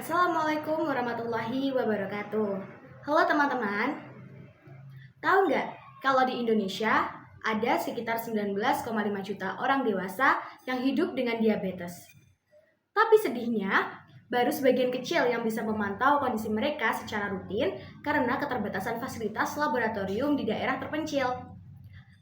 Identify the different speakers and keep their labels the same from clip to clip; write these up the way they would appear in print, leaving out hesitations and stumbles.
Speaker 1: Assalamualaikum warahmatullahi wabarakatuh. Halo teman-teman, tahu nggak kalau di Indonesia ada sekitar 19,5 juta orang dewasa yang hidup dengan diabetes. Tapi sedihnya, baru sebagian kecil yang bisa memantau kondisi mereka secara rutin karena keterbatasan fasilitas laboratorium di daerah terpencil.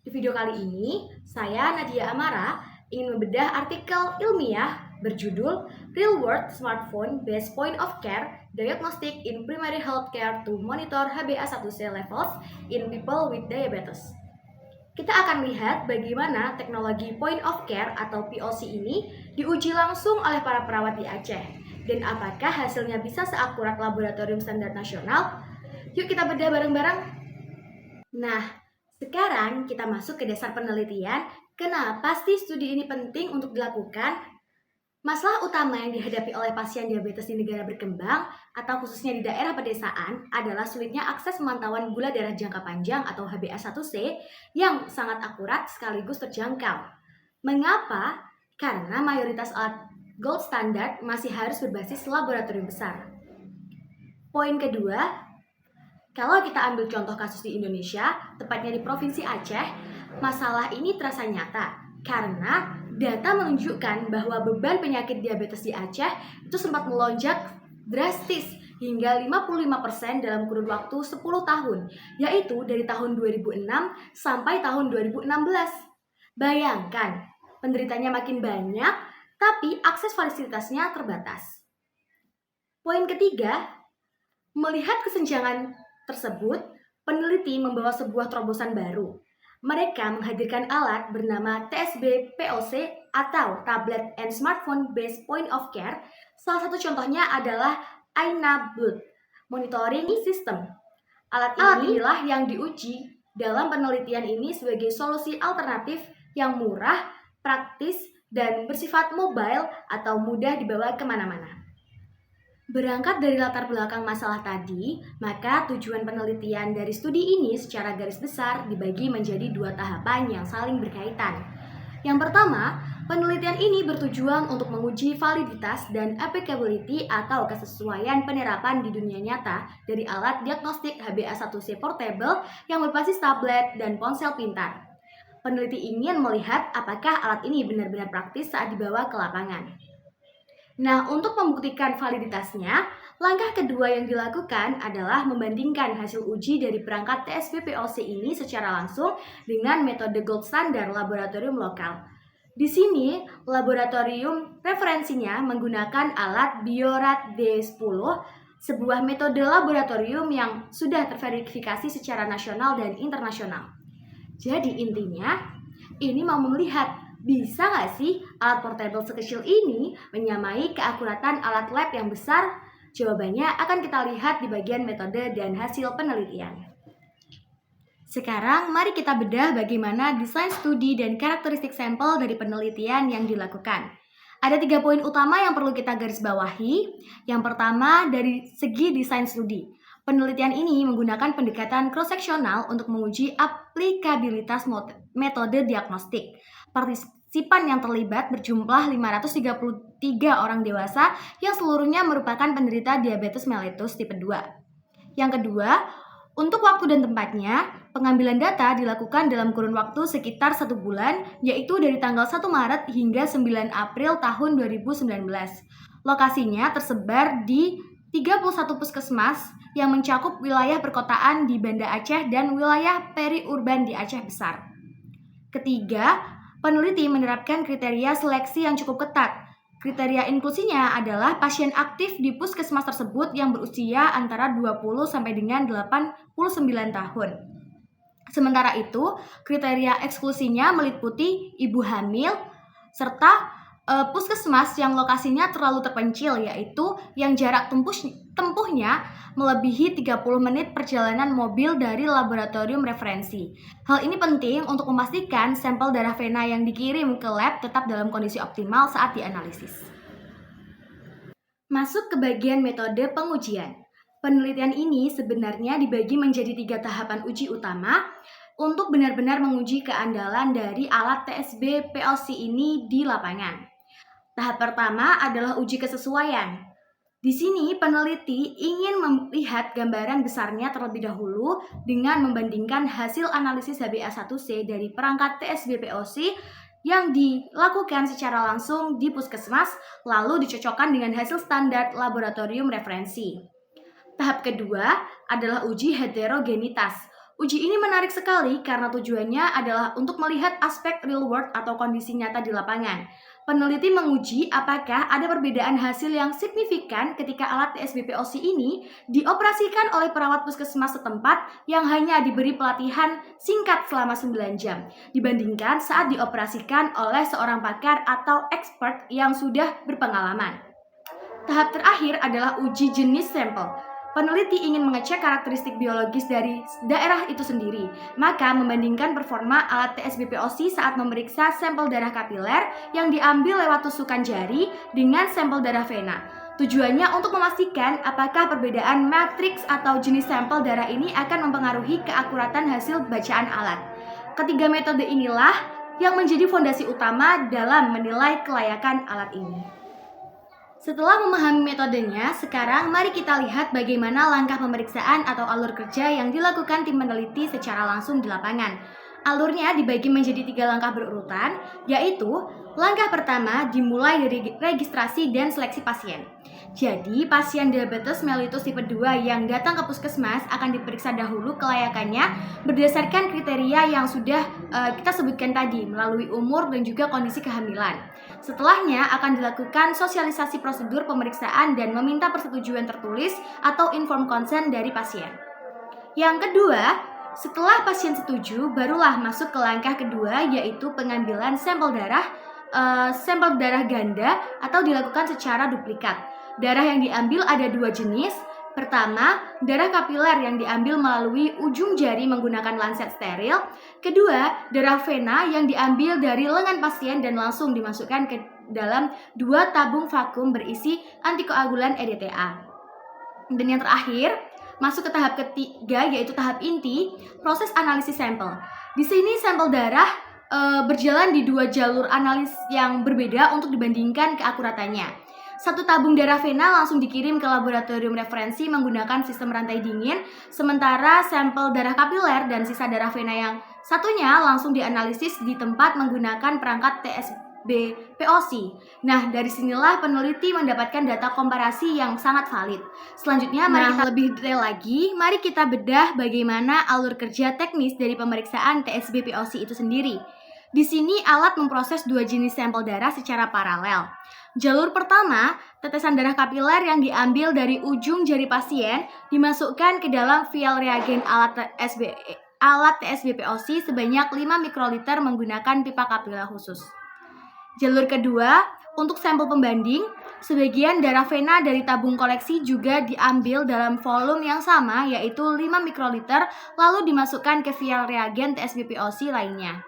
Speaker 1: Di video kali ini, saya Nadia Amara ingin membedah artikel ilmiah berjudul Real World Smartphone Based Point of Care Diagnostic in Primary Healthcare to Monitor HbA1c Levels in People with Diabetes. Kita akan lihat bagaimana teknologi Point of Care atau POC ini diuji langsung oleh para perawat di Aceh dan apakah hasilnya bisa seakurat laboratorium standar nasional. Yuk kita bedah bareng-bareng. Nah, sekarang kita masuk ke dasar penelitian. Kenapa sih studi ini penting untuk dilakukan? Masalah utama yang dihadapi oleh pasien diabetes di negara berkembang atau khususnya di daerah pedesaan adalah sulitnya akses pemantauan gula darah jangka panjang atau HbA1c yang sangat akurat sekaligus terjangkau. Mengapa? Karena mayoritas alat gold standard masih harus berbasis laboratorium besar. Poin kedua, kalau kita ambil contoh kasus di Indonesia, tepatnya di Provinsi Aceh, masalah ini terasa nyata karena data menunjukkan bahwa beban penyakit diabetes di Aceh itu sempat melonjak drastis hingga 55% dalam kurun waktu 10 tahun, yaitu dari tahun 2006 sampai tahun 2016. Bayangkan, penderitanya makin banyak, tapi akses fasilitasnya terbatas. Poin ketiga, melihat kesenjangan tersebut, peneliti membawa sebuah terobosan baru. Mereka menghadirkan alat bernama TSB POC atau Tablet and Smartphone Based Point of Care. Salah satu contohnya adalah Aina Blood Monitoring System. Alat inilah yang diuji dalam penelitian ini sebagai solusi alternatif yang murah, praktis, dan bersifat mobile atau mudah dibawa kemana-mana. Berangkat dari latar belakang masalah tadi, maka tujuan penelitian dari studi ini secara garis besar dibagi menjadi dua tahapan yang saling berkaitan. Yang pertama, penelitian ini bertujuan untuk menguji validitas dan applicability atau kesesuaian penerapan di dunia nyata dari alat diagnostik HbA1c portable yang berbasis tablet dan ponsel pintar. Peneliti ingin melihat apakah alat ini benar-benar praktis saat dibawa ke lapangan. Nah, untuk membuktikan validitasnya, langkah kedua yang dilakukan adalah membandingkan hasil uji dari perangkat TSB POC ini secara langsung dengan metode gold standar laboratorium lokal. Di sini, laboratorium referensinya menggunakan alat Biorad D10, sebuah metode laboratorium yang sudah terverifikasi secara nasional dan internasional. Jadi intinya, ini mau melihat bisa nggak sih alat portable sekecil ini menyamai keakuratan alat lab yang besar? Jawabannya akan kita lihat di bagian metode dan hasil penelitian. Sekarang mari kita bedah bagaimana desain studi dan karakteristik sampel dari penelitian yang dilakukan. Ada 3 poin utama yang perlu kita garis bawahi. Yang pertama, dari segi desain studi. Penelitian ini menggunakan pendekatan cross-seksional untuk menguji aplikabilitas metode diagnostik. Partisipan yang terlibat berjumlah 533 orang dewasa yang seluruhnya merupakan penderita diabetes mellitus tipe 2. Yang kedua, untuk waktu dan tempatnya, pengambilan data dilakukan dalam kurun waktu sekitar 1 bulan, yaitu dari tanggal 1 Maret hingga 9 April tahun 2019. Lokasinya tersebar di 31 puskesmas yang mencakup wilayah perkotaan di Banda Aceh dan wilayah periurban di Aceh Besar. Ketiga, peneliti menerapkan kriteria seleksi yang cukup ketat. Kriteria inklusinya adalah pasien aktif di puskesmas tersebut yang berusia antara 20 sampai dengan 89 tahun. Sementara itu, kriteria eksklusinya meliputi ibu hamil serta puskesmas yang lokasinya terlalu terpencil, yaitu yang jarak tempuhnya melebihi 30 menit perjalanan mobil dari laboratorium referensi. Hal ini penting untuk memastikan sampel darah vena yang dikirim ke lab tetap dalam kondisi optimal saat dianalisis. Masuk ke bagian metode pengujian. Penelitian ini sebenarnya dibagi menjadi 3 tahapan uji utama untuk benar-benar menguji keandalan dari alat TSB POC ini di lapangan. Tahap pertama adalah uji kesesuaian. Di sini peneliti ingin melihat gambaran besarnya terlebih dahulu dengan membandingkan hasil analisis HbA1c dari perangkat TSBPOC yang dilakukan secara langsung di puskesmas lalu dicocokkan dengan hasil standar laboratorium referensi. Tahap kedua adalah uji heterogenitas. Uji ini menarik sekali karena tujuannya adalah untuk melihat aspek real world atau kondisi nyata di lapangan. Peneliti menguji apakah ada perbedaan hasil yang signifikan ketika alat TSBPOC ini dioperasikan oleh perawat puskesmas setempat yang hanya diberi pelatihan singkat selama 9 jam dibandingkan saat dioperasikan oleh seorang pakar atau expert yang sudah berpengalaman. Tahap terakhir adalah uji jenis sampel. Peneliti ingin mengecek karakteristik biologis dari daerah itu sendiri, maka membandingkan performa alat TSBPOC saat memeriksa sampel darah kapiler yang diambil lewat tusukan jari dengan sampel darah vena. Tujuannya untuk memastikan apakah perbedaan matriks atau jenis sampel darah ini akan mempengaruhi keakuratan hasil bacaan alat. Ketiga metode inilah yang menjadi fondasi utama dalam menilai kelayakan alat ini. Setelah memahami metodenya, sekarang mari kita lihat bagaimana langkah pemeriksaan atau alur kerja yang dilakukan tim peneliti secara langsung di lapangan. Alurnya dibagi menjadi 3 langkah berurutan, yaitu langkah pertama dimulai dari registrasi dan seleksi pasien. Jadi, pasien diabetes mellitus tipe 2 yang datang ke puskesmas akan diperiksa dahulu kelayakannya berdasarkan kriteria yang sudah kita sebutkan tadi melalui umur dan juga kondisi kehamilan. Setelahnya akan dilakukan sosialisasi prosedur pemeriksaan dan meminta persetujuan tertulis atau informed consent dari pasien. Yang kedua, setelah pasien setuju, barulah masuk ke langkah kedua yaitu pengambilan sampel darah ganda atau dilakukan secara duplikat. Darah yang diambil ada 2 jenis. Pertama, darah kapiler yang diambil melalui ujung jari menggunakan lancet steril. Kedua, darah vena yang diambil dari lengan pasien dan langsung dimasukkan ke dalam 2 tabung vakum berisi antikoagulan EDTA. Dan yang terakhir, masuk ke tahap ketiga yaitu tahap inti, proses analisis sampel. Di sini sampel darah berjalan di 2 jalur analis yang berbeda untuk dibandingkan keakuratannya. 1 tabung darah vena langsung dikirim ke laboratorium referensi menggunakan sistem rantai dingin, sementara sampel darah kapiler dan sisa darah vena yang satunya langsung dianalisis di tempat menggunakan perangkat TSBPOC. Nah, dari sinilah peneliti mendapatkan data komparasi yang sangat valid. Selanjutnya, mari kita lebih detail lagi, mari kita bedah bagaimana alur kerja teknis dari pemeriksaan TSBPOC itu sendiri. Di sini alat memproses 2 jenis sampel darah secara paralel. Jalur pertama, tetesan darah kapiler yang diambil dari ujung jari pasien dimasukkan ke dalam vial reagen alat TSBPOC sebanyak 5 mikroliter menggunakan pipa kapiler khusus. Jalur kedua, untuk sampel pembanding, sebagian darah vena dari tabung koleksi juga diambil dalam volume yang sama yaitu 5 mikroliter lalu dimasukkan ke vial reagen TSBPOC lainnya.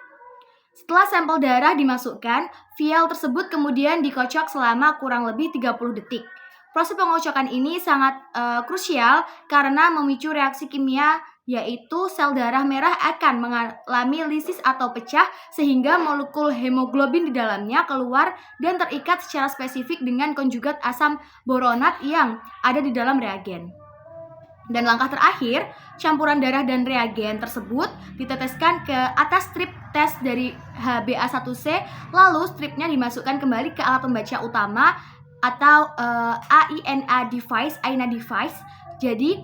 Speaker 1: Setelah sampel darah dimasukkan, vial tersebut kemudian dikocok selama kurang lebih 30 detik. Proses pengocokan ini sangat krusial karena memicu reaksi kimia yaitu sel darah merah akan mengalami lisis atau pecah sehingga molekul hemoglobin di dalamnya keluar dan terikat secara spesifik dengan konjugat asam boronat yang ada di dalam reagen. Dan langkah terakhir, campuran darah dan reagen tersebut diteteskan ke atas strip tes dari HbA1c, lalu stripnya dimasukkan kembali ke alat pembaca utama atau AINA device. Jadi,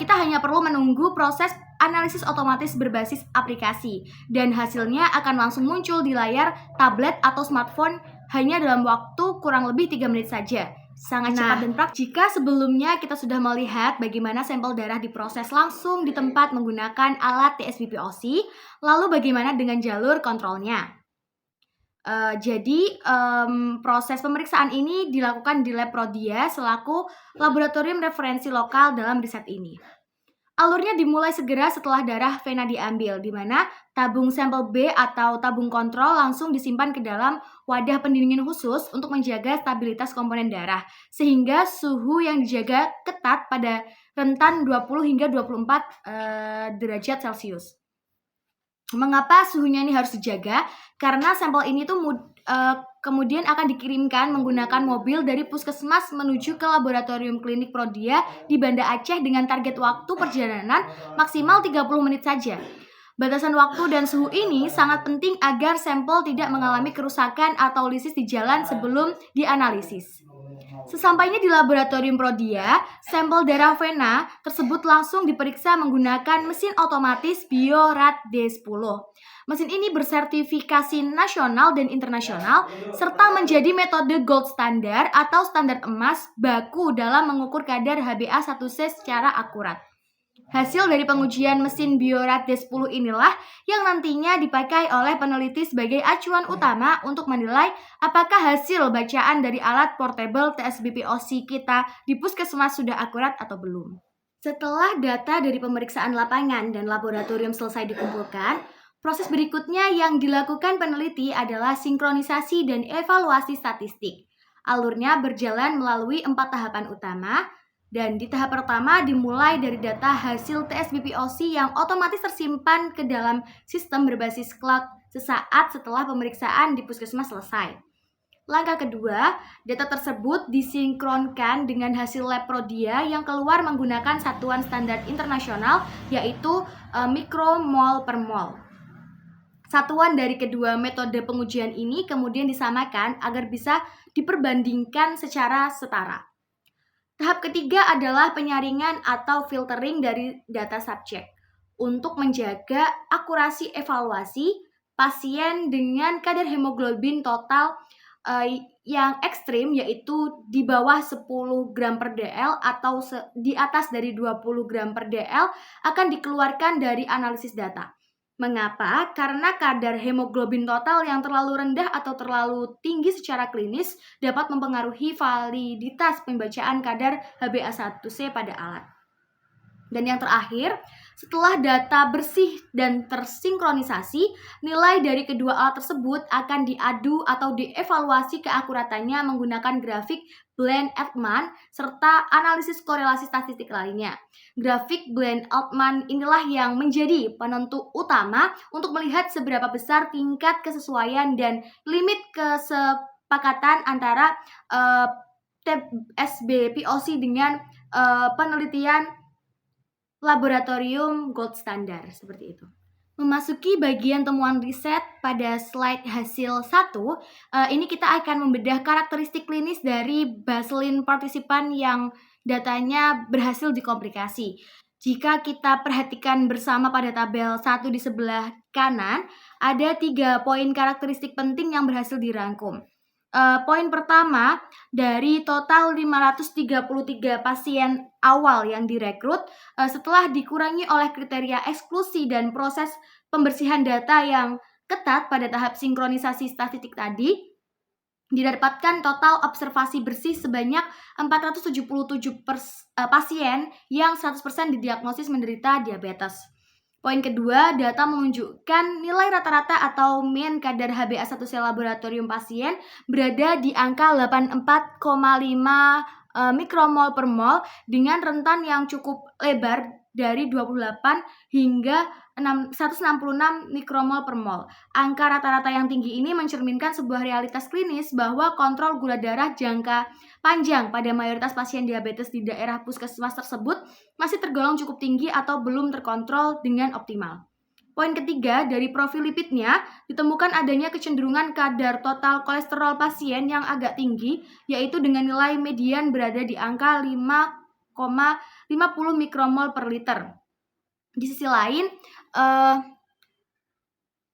Speaker 1: kita hanya perlu menunggu proses analisis otomatis berbasis aplikasi dan hasilnya akan langsung muncul di layar tablet atau smartphone hanya dalam waktu kurang lebih 3 menit saja. Sangat cepat dan praktis. Jika sebelumnya kita sudah melihat bagaimana sampel darah diproses langsung di tempat menggunakan alat TSBPOC, lalu bagaimana dengan jalur kontrolnya? Proses pemeriksaan ini dilakukan di Lab Prodia selaku laboratorium referensi lokal dalam riset ini. Alurnya dimulai segera setelah darah vena diambil, di mana tabung sampel B atau tabung kontrol langsung disimpan ke dalam wadah pendingin khusus untuk menjaga stabilitas komponen darah, sehingga suhu yang dijaga ketat pada rentan 20 hingga 24 derajat Celcius. Mengapa suhunya ini harus dijaga? Karena sampel ini tuh kemudian akan dikirimkan menggunakan mobil dari puskesmas menuju ke laboratorium klinik Prodia di Banda Aceh dengan target waktu perjalanan maksimal 30 menit saja. Batasan waktu dan suhu ini sangat penting agar sampel tidak mengalami kerusakan atau lisis di jalan sebelum dianalisis. Sesampainya di laboratorium Prodia, sampel darah Vena tersebut langsung diperiksa menggunakan mesin otomatis BioRad D10. Mesin ini bersertifikasi nasional dan internasional serta menjadi metode gold standar atau standar emas baku dalam mengukur kadar HbA1c secara akurat. Hasil dari pengujian mesin BioRad D10 inilah yang nantinya dipakai oleh peneliti sebagai acuan utama untuk menilai apakah hasil bacaan dari alat portable TSBPOC kita di puskesmas sudah akurat atau belum. Setelah data dari pemeriksaan lapangan dan laboratorium selesai dikumpulkan, proses berikutnya yang dilakukan peneliti adalah sinkronisasi dan evaluasi statistik. Alurnya berjalan melalui 4 tahapan utama. Dan di tahap pertama dimulai dari data hasil TSBPOC yang otomatis tersimpan ke dalam sistem berbasis cloud sesaat setelah pemeriksaan di puskesmas selesai. Langkah kedua, data tersebut disinkronkan dengan hasil lab Prodia yang keluar menggunakan satuan standar internasional yaitu mikromol per mol. Satuan dari kedua metode pengujian ini kemudian disamakan agar bisa diperbandingkan secara setara. Tahap ketiga adalah penyaringan atau filtering dari data subjek untuk menjaga akurasi evaluasi pasien dengan kadar hemoglobin total yang ekstrim yaitu di bawah 10 gram per dl atau di atas dari 20 gram per dl akan dikeluarkan dari analisis data. Mengapa? Karena kadar hemoglobin total yang terlalu rendah atau terlalu tinggi secara klinis dapat mempengaruhi validitas pembacaan kadar HbA1c pada alat. Dan yang terakhir, setelah data bersih dan tersinkronisasi, nilai dari kedua alat tersebut akan diadu atau dievaluasi keakuratannya menggunakan grafik Bland-Altman serta analisis korelasi statistik lainnya. Grafik Bland-Altman inilah yang menjadi penentu utama untuk melihat seberapa besar tingkat kesesuaian dan limit kesepakatan antara TSBPOC dengan penelitian laboratorium gold standar, seperti itu. Memasuki bagian temuan riset pada slide hasil 1, ini kita akan membedah karakteristik klinis dari baseline partisipan yang datanya berhasil dikomplikasi. Jika kita perhatikan bersama pada tabel 1 di sebelah kanan, ada 3 poin karakteristik penting yang berhasil dirangkum. Poin pertama, dari total 533 pasien awal yang direkrut, setelah dikurangi oleh kriteria eksklusi dan proses pembersihan data yang ketat pada tahap sinkronisasi statistik tadi, didapatkan total observasi bersih sebanyak 477 pasien yang 100% didiagnosis menderita diabetes. Poin kedua, data menunjukkan nilai rata-rata atau mean kadar HbA1c laboratorium pasien berada di angka 84,5 mikromol per mol dengan rentan yang cukup lebar dari 28 hingga 166 mikromol per mol. Angka rata-rata yang tinggi ini mencerminkan sebuah realitas klinis bahwa kontrol gula darah jangka panjang pada mayoritas pasien diabetes di daerah puskesmas tersebut masih tergolong cukup tinggi atau belum terkontrol dengan optimal. Poin ketiga, dari profil lipidnya ditemukan adanya kecenderungan kadar total kolesterol pasien yang agak tinggi, yaitu dengan nilai median berada di angka 5,50 mikromol per liter. Di sisi lain,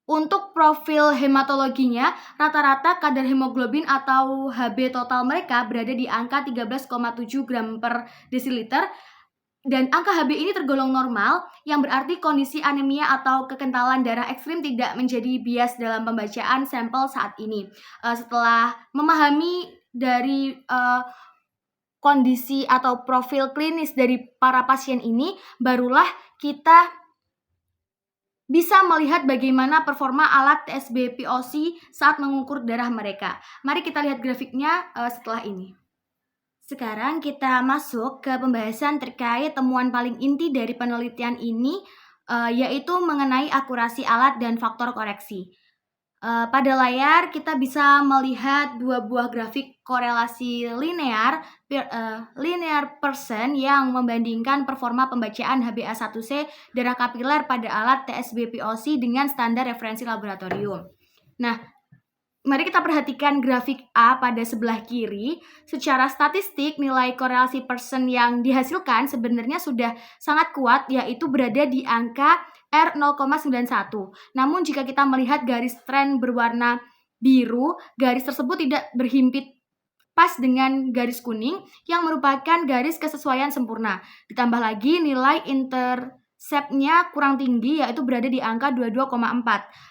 Speaker 1: untuk profil hematologinya, rata-rata kadar hemoglobin atau Hb total mereka berada di angka 13,7 gram per desiliter. Dan angka Hb ini tergolong normal, yang berarti kondisi anemia atau kekentalan darah ekstrim tidak menjadi bias dalam pembacaan sampel saat ini. Setelah memahami dari kondisi atau profil klinis dari para pasien ini, barulah kita bisa melihat bagaimana performa alat TSBPOC saat mengukur darah mereka. Mari kita lihat grafiknya setelah ini. Sekarang kita masuk ke pembahasan terkait temuan paling inti dari penelitian ini, yaitu mengenai akurasi alat dan faktor koreksi. Pada layar kita bisa melihat dua buah grafik korelasi linear percent yang membandingkan performa pembacaan HbA1c darah kapiler pada alat TSB-POC dengan standar referensi laboratorium. Nah, mari kita perhatikan grafik A pada sebelah kiri. Secara statistik, nilai korelasi persen yang dihasilkan sebenarnya sudah sangat kuat, yaitu berada di angka R0,91. Namun jika kita melihat garis tren berwarna biru, garis tersebut tidak berhimpit pas dengan garis kuning yang merupakan garis kesesuaian sempurna. Ditambah lagi nilai interceptnya kurang tinggi, yaitu berada di angka 22,4.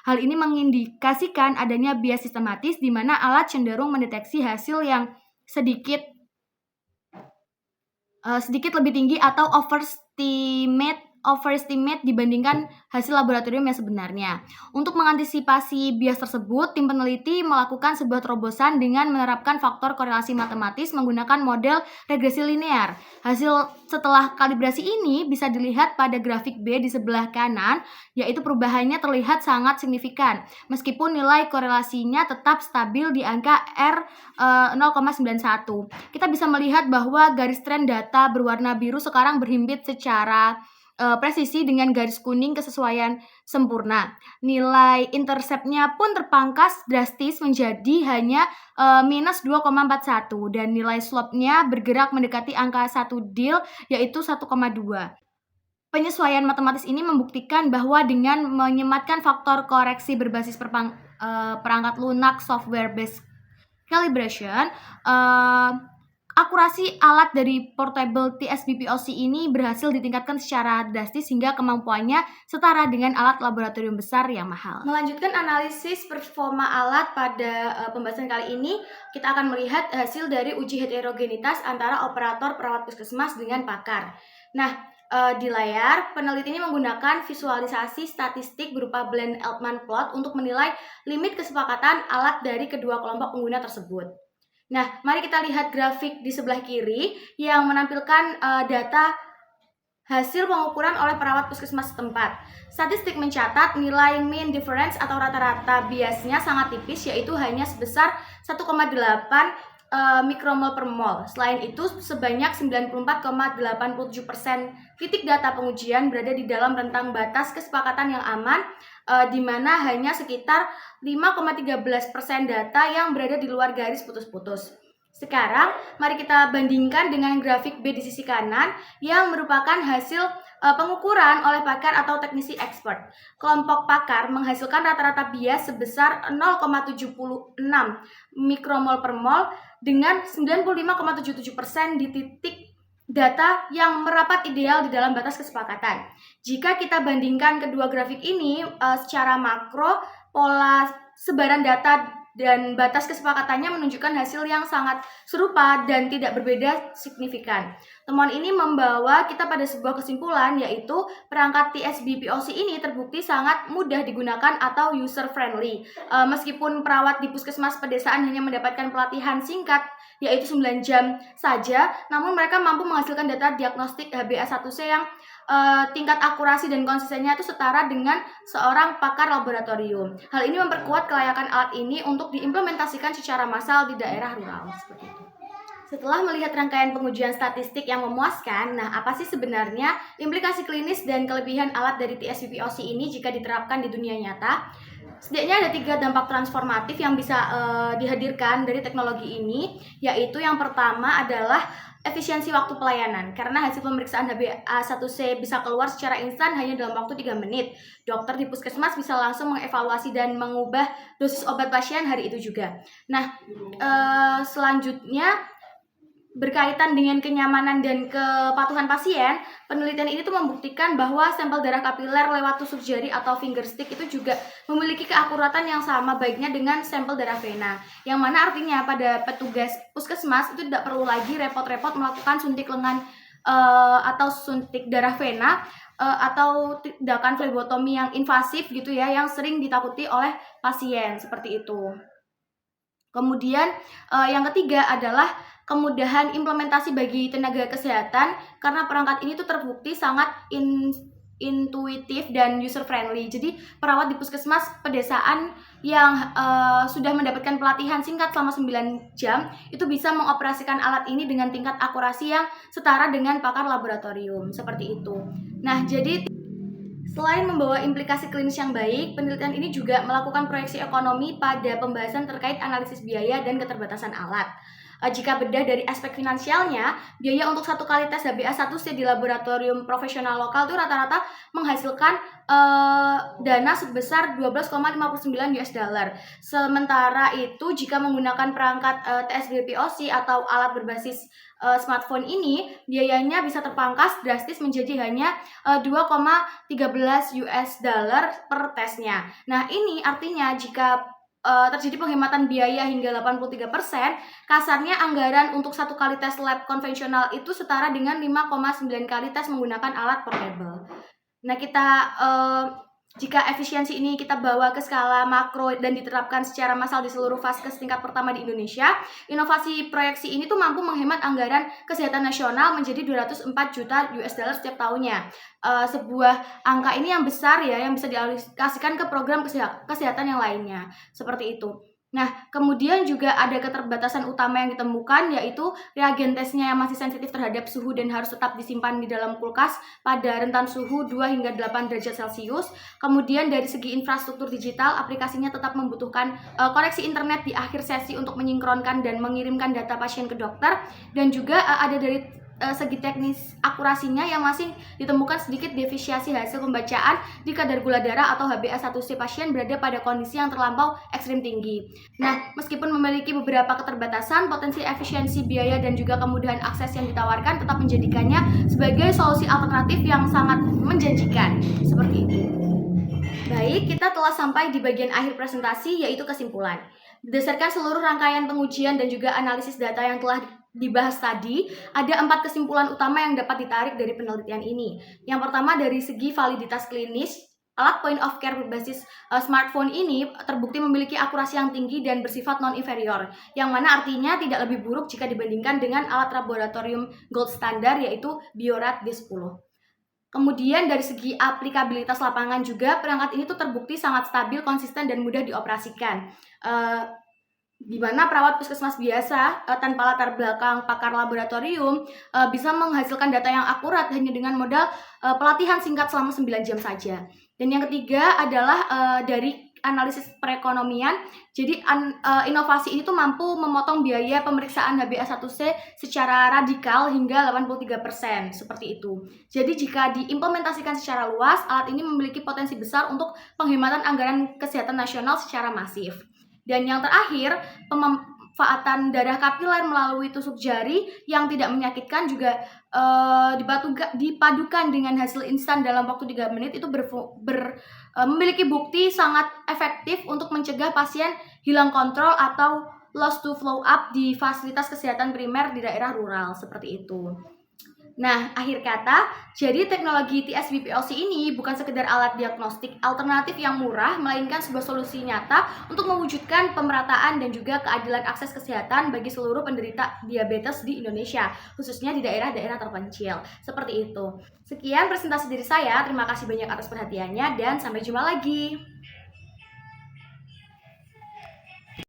Speaker 1: Hal ini mengindikasikan adanya bias sistematis di mana alat cenderung mendeteksi hasil yang sedikit lebih tinggi atau overestimate dibandingkan hasil laboratorium yang sebenarnya. Untuk mengantisipasi bias tersebut, tim peneliti melakukan sebuah terobosan dengan menerapkan faktor korelasi matematis menggunakan model regresi linear. Hasil setelah kalibrasi ini bisa dilihat pada grafik B di sebelah kanan, yaitu perubahannya terlihat sangat signifikan, meskipun nilai korelasinya tetap stabil di angka R0,91. Kita bisa melihat bahwa garis tren data berwarna biru sekarang berhimpit secara presisi dengan garis kuning kesesuaian sempurna. Nilai interceptnya pun terpangkas drastis menjadi hanya minus 2,41 dan nilai slope-nya bergerak mendekati angka 1 DIL yaitu 1,2. Penyesuaian matematis ini membuktikan bahwa dengan menyematkan faktor koreksi berbasis perangkat lunak software based calibration, akurasi alat dari portable TSB-POC ini berhasil ditingkatkan secara drastis hingga kemampuannya setara dengan alat laboratorium besar yang mahal. Melanjutkan analisis performa alat pada pembahasan kali ini, kita akan melihat hasil dari uji heterogenitas antara operator perawat puskesmas dengan pakar. Nah, di layar, peneliti ini menggunakan visualisasi statistik berupa Bland-Altman plot untuk menilai limit kesepakatan alat dari kedua kelompok pengguna tersebut. Nah, mari kita lihat grafik di sebelah kiri yang menampilkan data hasil pengukuran oleh perawat puskesmas setempat. Statistik mencatat nilai mean difference atau rata-rata biasnya sangat tipis, yaitu hanya sebesar 1,8 mikromol per mol. Selain itu, sebanyak 94,87% titik data pengujian berada di dalam rentang batas kesepakatan yang aman, di mana hanya sekitar 5,13% data yang berada di luar garis putus-putus. Sekarang, mari kita bandingkan dengan grafik B di sisi kanan yang merupakan hasil pengukuran oleh pakar atau teknisi expert. Kelompok pakar menghasilkan rata-rata bias sebesar 0,76 mikromol per mol dengan 95,77% di titik data yang merapat ideal di dalam batas kesepakatan. Jika kita bandingkan kedua grafik ini secara makro, pola sebaran data dan batas kesepakatannya menunjukkan hasil yang sangat serupa dan tidak berbeda signifikan. Temuan ini membawa kita pada sebuah kesimpulan, yaitu perangkat TSB-POC ini terbukti sangat mudah digunakan atau user-friendly. Meskipun perawat di puskesmas pedesaan hanya mendapatkan pelatihan singkat, yaitu 9 jam saja, namun mereka mampu menghasilkan data diagnostik HbA1c yang tingkat akurasi dan konsistensinya itu setara dengan seorang pakar laboratorium. Hal ini memperkuat kelayakan alat ini untuk diimplementasikan secara massal di daerah rural seperti itu. Setelah melihat rangkaian pengujian statistik yang memuaskan, nah apa sih sebenarnya implikasi klinis dan kelebihan alat dari TSB-POC ini jika diterapkan di dunia nyata? Setidaknya ada 3 dampak transformatif yang bisa dihadirkan dari teknologi ini, yaitu yang pertama adalah efisiensi waktu pelayanan. Karena hasil pemeriksaan HbA1c bisa keluar secara instan hanya dalam waktu 3 menit. Dokter di puskesmas bisa langsung mengevaluasi dan mengubah dosis obat pasien hari itu juga. Nah, selanjutnya berkaitan dengan kenyamanan dan kepatuhan pasien, penelitian ini tuh membuktikan bahwa sampel darah kapiler lewat tusuk jari atau finger stick itu juga memiliki keakuratan yang sama baiknya dengan sampel darah vena. Yang mana artinya pada petugas puskesmas itu tidak perlu lagi repot-repot melakukan suntik lengan atau suntik darah vena atau tindakan flebotomi yang invasif gitu ya, yang sering ditakuti oleh pasien seperti itu. Kemudian yang ketiga adalah kemudahan implementasi bagi tenaga kesehatan, karena perangkat ini tuh terbukti sangat intuitif dan user friendly. Jadi perawat di puskesmas pedesaan yang sudah mendapatkan pelatihan singkat selama 9 jam itu bisa mengoperasikan alat ini dengan tingkat akurasi yang setara dengan pakar laboratorium, seperti itu. Nah, jadi selain membawa implikasi klinis yang baik, penelitian ini juga melakukan proyeksi ekonomi pada pembahasan terkait analisis biaya dan keterbatasan alat. Jika bedah dari aspek finansialnya, biaya untuk satu kali tes HbA1c di laboratorium profesional lokal itu rata-rata menghasilkan dana sebesar 12,59 US dollar. Sementara itu, jika menggunakan perangkat TSG POC atau alat berbasis smartphone ini, biayanya bisa terpangkas drastis menjadi hanya 2,13 US dollar per tesnya. Nah, ini artinya jika terjadi penghematan biaya hingga 83%, kasarnya anggaran untuk satu kali tes lab konvensional itu setara dengan 5,9 kali tes menggunakan alat portable. Nah, jika efisiensi ini kita bawa ke skala makro dan diterapkan secara massal di seluruh vaskes tingkat pertama di Indonesia, inovasi proyeksi ini tuh mampu menghemat anggaran kesehatan nasional menjadi 204 juta US dollar setiap tahunnya. Sebuah angka ini yang besar ya, yang bisa dialokasikan ke program kesehatan yang lainnya, seperti itu. Nah, kemudian juga ada keterbatasan utama yang ditemukan, yaitu reagen tesnya yang masih sensitif terhadap suhu dan harus tetap disimpan di dalam kulkas pada rentan suhu 2 hingga 8 derajat Celcius. Kemudian dari segi infrastruktur digital, aplikasinya tetap membutuhkan koneksi internet di akhir sesi untuk menyinkronkan dan mengirimkan data pasien ke dokter. Dan juga ada dari segi teknis akurasinya yang masih ditemukan sedikit defisiasi hasil pembacaan di kadar gula darah atau HbA1c pasien berada pada kondisi yang terlampau ekstrim tinggi. Nah, meskipun memiliki beberapa keterbatasan, potensi efisiensi biaya dan juga kemudahan akses yang ditawarkan tetap menjadikannya sebagai solusi alternatif yang sangat menjanjikan. Seperti itu. Baik, kita telah sampai di bagian akhir presentasi, yaitu kesimpulan. Berdasarkan seluruh rangkaian pengujian dan juga analisis data yang telah dibahas tadi, ada 4 kesimpulan utama yang dapat ditarik dari penelitian ini. Yang pertama, dari segi validitas klinis, alat point of care berbasis smartphone ini terbukti memiliki akurasi yang tinggi dan bersifat non-inferior, yang mana artinya tidak lebih buruk jika dibandingkan dengan alat laboratorium gold standar, yaitu Biorad D10. Kemudian dari segi aplikabilitas lapangan juga, perangkat ini tuh terbukti sangat stabil, konsisten, dan mudah dioperasikan. Di mana perawat puskesmas biasa tanpa latar belakang pakar laboratorium bisa menghasilkan data yang akurat hanya dengan modal pelatihan singkat selama 9 jam saja. Dan yang ketiga adalah dari analisis perekonomian. Jadi inovasi ini tuh mampu memotong biaya pemeriksaan HbA1c secara radikal hingga 83%, seperti itu. Jadi jika diimplementasikan secara luas, alat ini memiliki potensi besar untuk penghematan anggaran kesehatan nasional secara masif. Dan yang terakhir, pemanfaatan darah kapiler melalui tusuk jari yang tidak menyakitkan juga dipadukan dengan hasil instan dalam waktu 3 menit itu memiliki bukti sangat efektif untuk mencegah pasien hilang kontrol atau loss to flow up di fasilitas kesehatan primer di daerah rural, seperti itu. Nah, akhir kata, jadi teknologi TSB-POC ini bukan sekedar alat diagnostik alternatif yang murah, melainkan sebuah solusi nyata untuk mewujudkan pemerataan dan juga keadilan akses kesehatan bagi seluruh penderita diabetes di Indonesia, khususnya di daerah-daerah terpencil. Seperti itu. Sekian presentasi dari saya, terima kasih banyak atas perhatiannya dan sampai jumpa lagi.